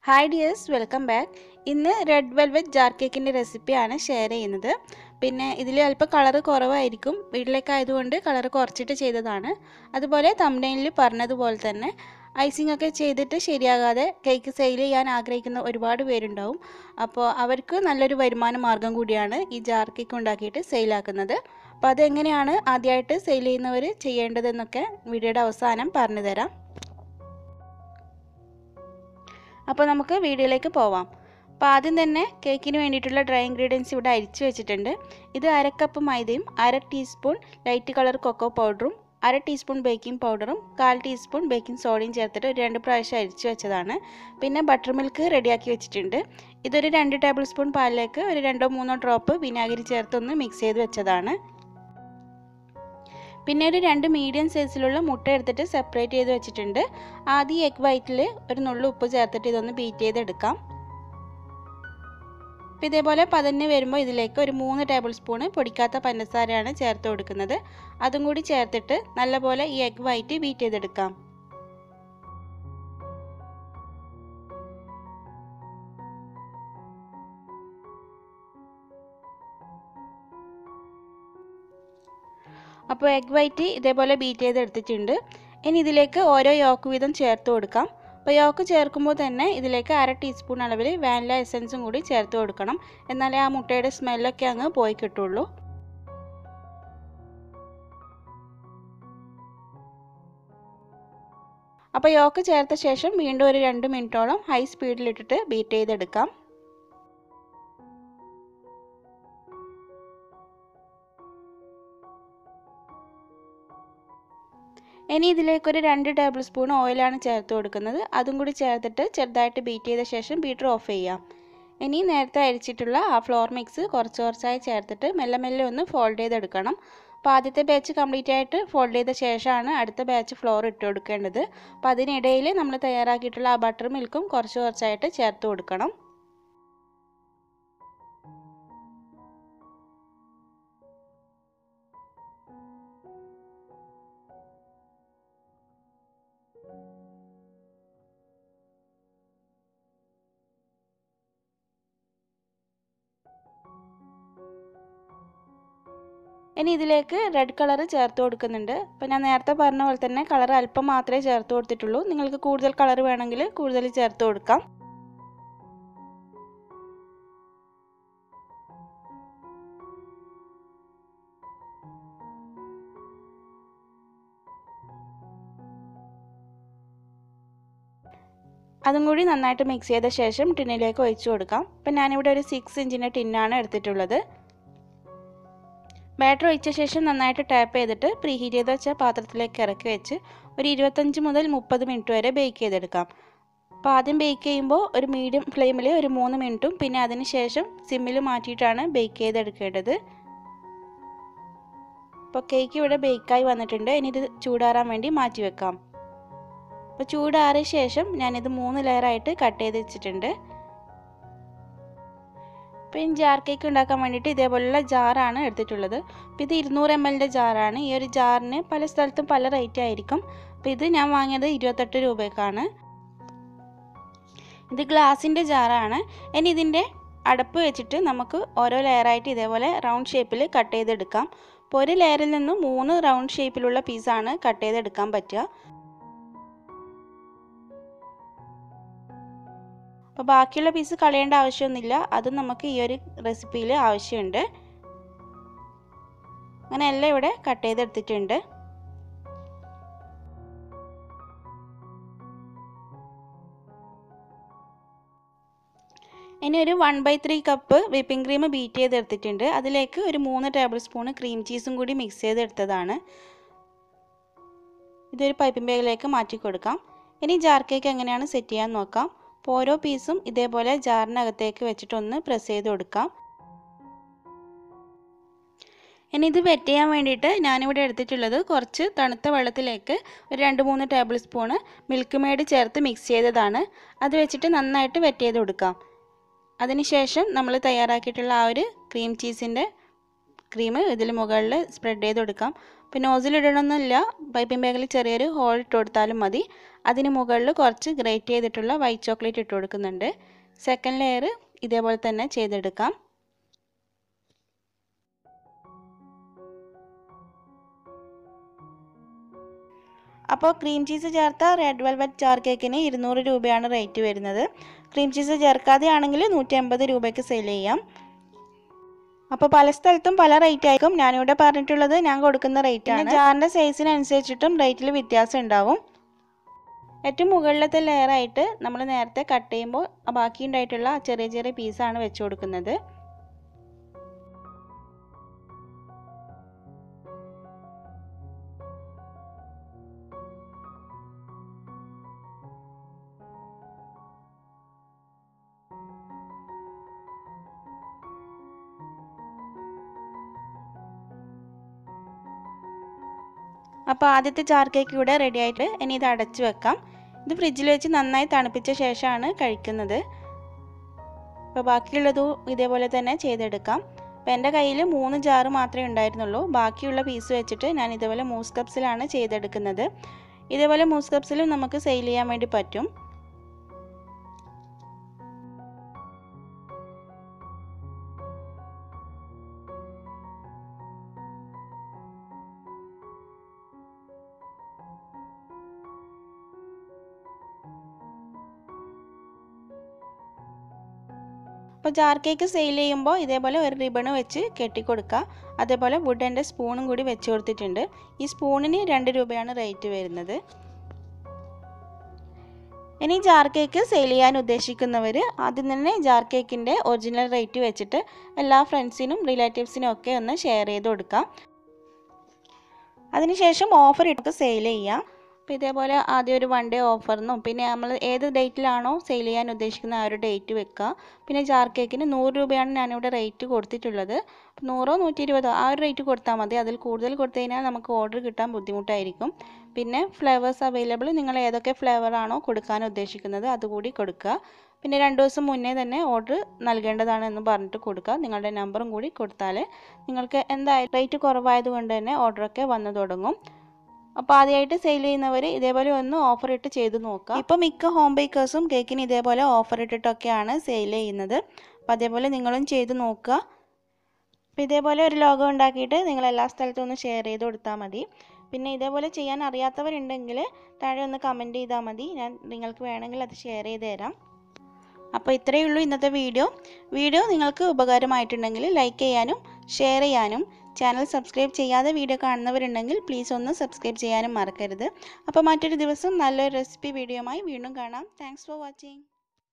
Hi dears, welcome back. ഇന്ന് red velvet jar കേക്കിന്റെ റെസിപ്പിയാണ് ഷെയർ ചെയ്യുന്നത്. പിന്നെ ഇതിൽ അല്പം കളർ കുറവായിരിക്കും. വീട്ടിലേക്ക് ആയതുകൊണ്ട് കളർ കുറച്ചിട്ട് ചെയ്തതാണ്. അതുപോലെ തംബ്നെയിലിൽ പറഞ്ഞതുപോലെ തന്നെ ഐസിംഗ് ഒക്കെ ചെയ്തിട്ട് ശരിയാകാതെ കേക്ക് സെയിൽ ചെയ്യാൻ ആഗ്രഹിക്കുന്ന ഒരുപാട് പേരുണ്ടാവും. അപ്പോൾ അവർക്ക് നല്ലൊരു വരുമാന മാർഗ്ഗം കൂടിയാണ് ഈ ജാർ കേക്ക് ഉണ്ടാക്കിയിട്ട് സെയിൽ ആക്കുന്നത്. അപ്പോൾ അതെങ്ങനെയാണ് ആദ്യമായിട്ട് സെയിൽ ചെയ്യുന്നവർ ചെയ്യേണ്ടതെന്നൊക്കെ വീഡിയോയുടെ അവസാനം പറഞ്ഞു തരാം. അപ്പോൾ നമുക്ക് വീഡിയോയിലേക്ക് പോവാം. അപ്പോൾ ആദ്യം തന്നെ കേക്കിന് വേണ്ടിയിട്ടുള്ള ഡ്രൈ ഇൻഗ്രീഡിയൻസ് ഇവിടെ അരിച്ചു വെച്ചിട്ടുണ്ട്. ഇത് 1/2 കപ്പ് മൈദയും 1/2 ടീസ്പൂൺ ലൈറ്റ് കളർ കൊക്കോ പൗഡറും 1/2 ടീസ്പൂൺ ബേക്കിംഗ് പൗഡറും 1/4 ടീസ്പൂൺ ബേക്കിംഗ് സോഡയും ചേർത്തിട്ട് 2 പ്രാവശ്യം അരിച്ചു വെച്ചതാണ്. പിന്നെ ബട്ടർ മിൽക്ക് റെഡിയാക്കി വെച്ചിട്ടുണ്ട്. ഇതൊരു 2 ടേബിൾ സ്പൂൺ പാലിലേക്ക് ഒരു 2-3 ഡ്രോപ്പ് വിനാഗിരി ചേർത്തൊന്ന് മിക്സ് ചെയ്ത് വെച്ചതാണ്. പിന്നെ ഒരു 2 മീഡിയം സൈസിലുള്ള മുട്ട എടുത്തിട്ട് സെപ്പറേറ്റ് ചെയ്ത് വെച്ചിട്ടുണ്ട്. ആദ്യം എഗ് വൈറ്റിൽ ഒരു നുള്ളു ഉപ്പ് ചേർത്തിട്ട് ഇതൊന്ന് ബീറ്റ് ചെയ്തെടുക്കാം. അപ്പോൾ ഇതേപോലെ പതഞ്ഞ് വരുമ്പോൾ ഇതിലേക്ക് ഒരു 3 ടേബിൾ സ്പൂൺ പൊടിക്കാത്ത പഞ്ചസാരയാണ് ചേർത്ത് കൊടുക്കുന്നത്. അതും കൂടി ചേർത്തിട്ട് നല്ലപോലെ ഈ എഗ് വൈറ്റ് ബീറ്റ് ചെയ്തെടുക്കാം. അപ്പോൾ എഗ് വൈറ്റ് ഇതേപോലെ ബീറ്റ് ചെയ്തെടുത്തിട്ടുണ്ട്. ഇനി ഇതിലേക്ക് ഓരോ യോക്ക് വീതം ചേർത്ത് കൊടുക്കാം. അപ്പോൾ യോക്ക് ചേർക്കുമ്പോൾ തന്നെ ഇതിലേക്ക് 1/2 ടീസ്പൂൺ അളവിൽ വാനില എസൻസും കൂടി ചേർത്ത് കൊടുക്കണം. എന്നാലേ ആ മുട്ടയുടെ സ്മെല്ലൊക്കെ അങ്ങ് പോയി കിട്ടുള്ളൂ. അപ്പോൾ യോക്ക് ചേർത്ത ശേഷം വീണ്ടും ഒരു 2 മിനിറ്റോളം ഹൈ സ്പീഡിലിട്ടിട്ട് ബീറ്റ് ചെയ്തെടുക്കാം. ഇനി ഇതിലേക്ക് ഒരു 2 ടേബിൾ സ്പൂൺ ഓയിലാണ് ചേർത്ത് കൊടുക്കുന്നത്. അതും കൂടി ചേർത്തിട്ട് ചെറുതായിട്ട് ബീറ്റ് ചെയ്ത ശേഷം ബീറ്റർ ഓഫ് ചെയ്യാം. ഇനി നേരത്തെ അരിച്ചിട്ടുള്ള ആ ഫ്ലോർ മിക്സ് കുറച്ചായി ചേർത്തിട്ട് മെല്ലെ മെല്ലെ ഒന്ന് ഫോൾഡ് ചെയ്തെടുക്കണം. അപ്പോൾ ആദ്യത്തെ ബാച്ച് കംപ്ലീറ്റ് ആയിട്ട് ഫോൾഡ് ചെയ്ത ശേഷമാണ് അടുത്ത ബാച്ച് ഫ്ലോർ ഇട്ട് കൊടുക്കേണ്ടത്. അപ്പോൾ അതിനിടയിൽ നമ്മൾ തയ്യാറാക്കിയിട്ടുള്ള ആ ബട്ടർ മിൽക്കും കുറച്ചായിട്ട് ചേർത്ത് കൊടുക്കണം. ഇനി ഇതിലേക്ക് റെഡ് കളർ ചേർത്ത് കൊടുക്കുന്നുണ്ട്. അപ്പോൾ ഞാൻ നേരത്തെ പറഞ്ഞ പോലെ തന്നെ കളർ അല്പം മാത്രമേ ചേർത്ത് കൊടുത്തിട്ടുള്ളൂ. നിങ്ങൾക്ക് കൂടുതൽ കളർ വേണമെങ്കിൽ കൂടുതൽ ചേർത്ത് കൊടുക്കാം. അതും കൂടി നന്നായിട്ട് മിക്സ് ചെയ്ത ശേഷം ടിന്നിലേക്ക് ഒഴിച്ചു കൊടുക്കാം. അപ്പം ഞാനിവിടെ ഒരു 6 ഇഞ്ചിൻ്റെ ടിന്നാണ് എടുത്തിട്ടുള്ളത്. ബാറ്റർ ഒഴിച്ച ശേഷം നന്നായിട്ട് ടാപ്പ് ചെയ്തിട്ട് പ്രീഹീറ്റ് ചെയ്ത് വെച്ച പാത്രത്തിലേക്ക് ഇറക്കി വെച്ച് ഒരു 25 മുതൽ 30 മിനിറ്റ് വരെ ബേക്ക് ചെയ്തെടുക്കാം. അപ്പോൾ ആദ്യം ബേക്ക് ചെയ്യുമ്പോൾ ഒരു മീഡിയം ഫ്ലെയിമിൽ ഒരു 3 മിനിറ്റും പിന്നെ അതിന് ശേഷം സിമ്മിൽ മാറ്റിയിട്ടാണ് ബേക്ക് ചെയ്തെടുക്കേണ്ടത്. അപ്പോൾ കേക്ക് ഇവിടെ ബേക്കായി വന്നിട്ടുണ്ട്. ഇനി ഇത് ചൂടാറാൻ വേണ്ടി മാറ്റി വെക്കാം. അപ്പോൾ ചൂടാറിയ ശേഷം ഞാനിത് 3 ലെയറായിട്ട് കട്ട് ചെയ്ത് വെച്ചിട്ടുണ്ട്. അപ്പോൾ ജാർ കേക്ക് ഉണ്ടാക്കാൻ വേണ്ടിയിട്ട് ഇതേപോലുള്ള ജാറാണ് എടുത്തിട്ടുള്ളത്. അപ്പോൾ ഇത് 200 ml ജാറാണ്. ഈ ഒരു ജാറിന് പല സ്ഥലത്തും പല റേറ്റ് ആയിരിക്കും. അപ്പോൾ ഇത് ഞാൻ വാങ്ങിയത് 28 രൂപയ്ക്കാണ്. ഇത് ഗ്ലാസിൻ്റെ ജാറാണ്. ഇനി ഇതിൻ്റെ അടപ്പ് വെച്ചിട്ട് നമുക്ക് ഓരോ ലെയറായിട്ട് ഇതേപോലെ റൗണ്ട് ഷേപ്പിൽ കട്ട് ചെയ്തെടുക്കാം. അപ്പോൾ ഒരു ലെയറിൽ നിന്നും 3 റൗണ്ട് ഷേപ്പിലുള്ള പീസാണ് കട്ട് ചെയ്തെടുക്കാൻ പറ്റുക. അപ്പോൾ ബാക്കിയുള്ള പീസ് കളയേണ്ട ആവശ്യമൊന്നുമില്ല. അതും നമുക്ക് ഈ ഒരു റെസിപ്പിയിൽ ആവശ്യമുണ്ട്. അങ്ങനെ എല്ലാം ഇവിടെ കട്ട് ചെയ്തെടുത്തിട്ടുണ്ട്. ഇനി ഒരു 1/3 കപ്പ് വിപ്പിംഗ് ക്രീം ബീറ്റ് ചെയ്തെടുത്തിട്ടുണ്ട്. അതിലേക്ക് ഒരു 3 ടേബിൾ സ്പൂൺ ക്രീം ചീസും കൂടി മിക്സ് ചെയ്തെടുത്തതാണ്. ഇതൊരു പൈപ്പിംഗ് ബാഗിലേക്ക് മാറ്റി കൊടുക്കാം. ഇനി ജാർ കേക്ക് എങ്ങനെയാണ് സെറ്റ് ചെയ്യാൻ നോക്കാം. അപ്പോൾ ഓരോ പീസും ഇതേപോലെ ജാറിനകത്തേക്ക് വെച്ചിട്ടൊന്ന് പ്രസ് ചെയ്ത് കൊടുക്കാം. ഇനി ഇത് വെറ്റ് ചെയ്യാൻ വേണ്ടിയിട്ട് ഞാനിവിടെ എടുത്തിട്ടുള്ളത് കുറച്ച് തണുത്ത വെള്ളത്തിലേക്ക് ഒരു 2-3 ടേബിൾ സ്പൂണ് മിൽക്ക് മെയ്ഡ് ചേർത്ത് മിക്സ് ചെയ്തതാണ്. അത് വെച്ചിട്ട് നന്നായിട്ട് വെറ്റ് ചെയ്ത് കൊടുക്കാം. അതിനുശേഷം നമ്മൾ തയ്യാറാക്കിയിട്ടുള്ള ആ ഒരു ക്രീം ചീസിൻ്റെ ക്രീം ഇതിൽ മുകളിൽ സ്പ്രെഡ് ചെയ്ത് കൊടുക്കാം. പിന്നെ നോസിൽ ഇടണമെന്നില്ല, പൈപ്പിംഗ് ബാഗിൽ ചെറിയൊരു ഹോൾ ഇട്ട് കൊടുത്താലും മതി. അതിന് മുകളിൽ കുറച്ച് ഗ്രേറ്റ് ചെയ്തിട്ടുള്ള വൈറ്റ് ചോക്ലേറ്റ് ഇട്ട് കൊടുക്കുന്നുണ്ട്. സെക്കൻഡ് ലെയർ ഇതേപോലെ തന്നെ ചെയ്തെടുക്കാം. അപ്പോൾ ക്രീം ചീസ് ചേർത്ത റെഡ് വെൽവെറ്റ് ജാർ കേക്കിന് 200 രൂപയാണ് റേറ്റ് വരുന്നത്. ക്രീം ചീസ് ചേർക്കാതെ ആണെങ്കിൽ 150 രൂപയ്ക്ക് സെയിൽ ചെയ്യാം. അപ്പോൾ പല സ്ഥലത്തും പല റേറ്റ് ആയിരിക്കും. ഞാനിവിടെ പറഞ്ഞിട്ടുള്ളത് ഞാൻ കൊടുക്കുന്ന റേറ്റ് ആണ്. ജാറിൻ്റെ സൈസിനനുസരിച്ചിട്ടും റേറ്റിൽ വ്യത്യാസം ഉണ്ടാവും. ഏറ്റവും മുകളിലത്തെ ലെയറായിട്ട് നമ്മൾ നേരത്തെ കട്ട് ചെയ്യുമ്പോൾ ബാക്കി ഉണ്ടായിട്ടുള്ള ചെറിയ ചെറിയ പീസാണ് വെച്ച് കൊടുക്കുന്നത്. അപ്പോൾ ആദ്യത്തെ ജാർ കേക്ക് ഇവിടെ റെഡി ആയിട്ട് ഇനി ഇത് അടച്ചു വെക്കാം. ഇത് ഫ്രിഡ്ജിൽ വെച്ച് നന്നായി തണുപ്പിച്ച ശേഷമാണ് കഴിക്കുന്നത്. അപ്പോൾ ബാക്കിയുള്ളതും ഇതേപോലെ തന്നെ ചെയ്തെടുക്കാം. അപ്പോൾ എൻ്റെ കയ്യിൽ 3 ജാറ് മാത്രമേ ഉണ്ടായിരുന്നുള്ളൂ. ബാക്കിയുള്ള പീസ് വെച്ചിട്ട് ഞാൻ ഇതേപോലെ മൂസ് കപ്സിലാണ് ചെയ്തെടുക്കുന്നത്. ഇതേപോലെ മൂസ് കപ്സിലും നമുക്ക് സെയിൽ ചെയ്യാൻ വേണ്ടി പറ്റും. അപ്പോൾ ജാർ കേക്ക് സെയിൽ ചെയ്യുമ്പോൾ ഇതേപോലെ ഒരു റിബൺ വെച്ച് കെട്ടിക്കൊടുക്കുക. അതേപോലെ വുഡൻ്റെ സ്പൂണും കൂടി വെച്ച് കൊടുത്തിട്ടുണ്ട്. ഈ സ്പൂണിന് 2 രൂപയാണ് റേറ്റ് വരുന്നത്. ഇനി ജാർ കേക്ക് സെയിൽ ചെയ്യാൻ ഉദ്ദേശിക്കുന്നവർ ആദ്യം തന്നെ ജാർ കേക്കിൻ്റെ ഒറിജിനൽ റേറ്റ് വെച്ചിട്ട് എല്ലാ ഫ്രണ്ട്സിനും റിലേറ്റീവ്സിനും ഒക്കെ ഒന്ന് ഷെയർ ചെയ്ത് കൊടുക്കാം. അതിനുശേഷം ഓഫർ ഇട്ട് സെയിൽ ചെയ്യാം. അപ്പോൾ ഇതേപോലെ ആദ്യം ഒരു 1 ഡേ ഓഫറിനും പിന്നെ നമ്മൾ ഏത് ഡേറ്റിലാണോ സെയിൽ ചെയ്യാൻ ഉദ്ദേശിക്കുന്ന ആ ഒരു ഡേറ്റ് വെക്കുക. പിന്നെ ജാർ കേക്കിന് 100 രൂപയാണ് ഞാനിവിടെ റേറ്റ് കൊടുത്തിട്ടുള്ളത്. 100 120 ആ ഒരു റേറ്റ് കൊടുത്താൽ മതി. അതിൽ കൂടുതൽ കൊടുത്തു കഴിഞ്ഞാൽ നമുക്ക് ഓർഡർ കിട്ടാൻ ബുദ്ധിമുട്ടായിരിക്കും. പിന്നെ ഫ്ലേവേഴ്സ് അവൈലബിൾ, നിങ്ങൾ ഏതൊക്കെ ഫ്ലേവറാണോ കൊടുക്കാൻ ഉദ്ദേശിക്കുന്നത് അതുകൂടി കൊടുക്കുക. പിന്നെ 2 ദിവസം മുന്നേ തന്നെ ഓർഡർ നൽകേണ്ടതാണ് എന്ന് പറഞ്ഞിട്ട് കൊടുക്കുക. നിങ്ങളുടെ നമ്പറും കൂടി കൊടുത്താൽ നിങ്ങൾക്ക് എന്തായാലും റേറ്റ് കുറവായതുകൊണ്ട് തന്നെ ഓർഡറൊക്കെ വന്നു തുടങ്ങും. അപ്പോൾ ആദ്യമായിട്ട് സെയിൽ ചെയ്യുന്നവർ ഇതേപോലെ ഒന്ന് ഓഫർ ഇട്ട് ചെയ്ത് നോക്കുക. ഇപ്പോൾ മിക്ക ഹോം ബേക്കേഴ്സും കേക്കിന് ഇതേപോലെ ഓഫർ ഇട്ടിട്ടൊക്കെയാണ് സെയിൽ ചെയ്യുന്നത്. അപ്പോൾ അതേപോലെ നിങ്ങളും ചെയ്ത് നോക്കുക. അപ്പോൾ ഇതേപോലെ ഒരു ലോഗോ ഉണ്ടാക്കിയിട്ട് നിങ്ങൾ എല്ലാ സ്ഥലത്തും ഒന്ന് ഷെയർ ചെയ്ത് കൊടുത്താൽ മതി. പിന്നെ ഇതേപോലെ ചെയ്യാൻ അറിയാത്തവരുണ്ടെങ്കിൽ താഴെ ഒന്ന് കമൻറ്റ് ചെയ്താൽ മതി. ഞാൻ നിങ്ങൾക്ക് വേണമെങ്കിൽ അത് ഷെയർ ചെയ്ത് തരാം. അപ്പോൾ ഇത്രയേ ഉള്ളൂ ഇന്നത്തെ വീഡിയോ നിങ്ങൾക്ക് ഉപകാരമായിട്ടുണ്ടെങ്കിൽ ലൈക്ക് ചെയ്യാനും ഷെയർ ചെയ്യാനും ചാനൽ സബ്സ്ക്രൈബ് ചെയ്യാതെ വീഡിയോ കാണുന്നവരുണ്ടെങ്കിൽ പ്ലീസ് ഒന്ന് സബ്സ്ക്രൈബ് ചെയ്യാനും മറക്കരുത്. അപ്പോൾ മറ്റൊരു ദിവസം നല്ലൊരു റെസിപ്പി വീഡിയോയുമായി വീണ്ടും കാണാം. Thanks for watching.